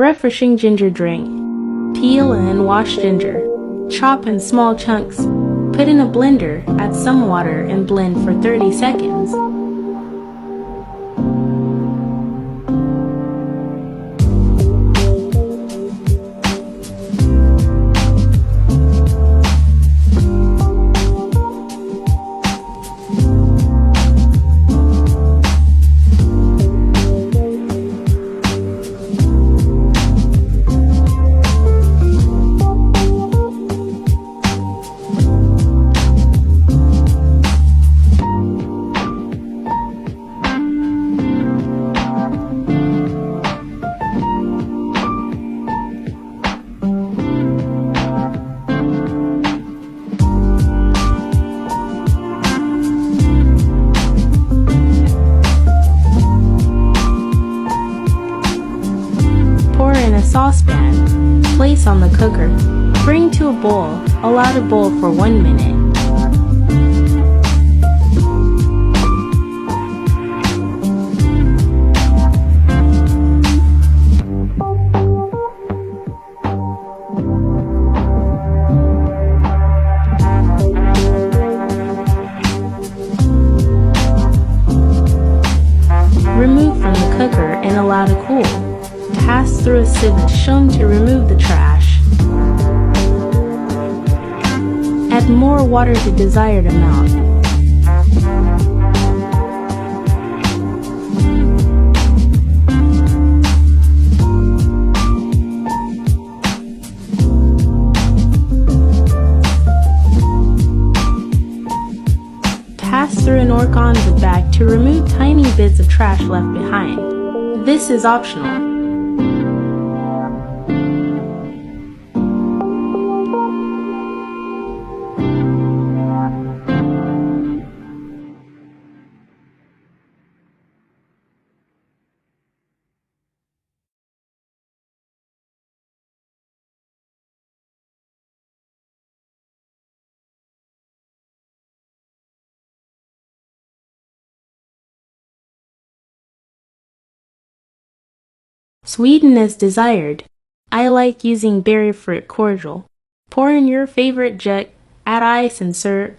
Refreshing ginger drink. Peel and wash ginger. Chop in small chunks. Put in a blender, add some water and blend for 30 seconds. Pour in a saucepan. Place on the cooker. Bring to a boil. Allow to boil for 1 minute. Remove from the cooker and allow to cool. Pass through a sieve as shown to remove the trash. Add more water to desired amount. Pass through an organza bag to remove tiny bits of trash left behind. This is optional. Sweeten as desired. I like using berry fruit cordial. Pour in your favorite jet, add ice and serve.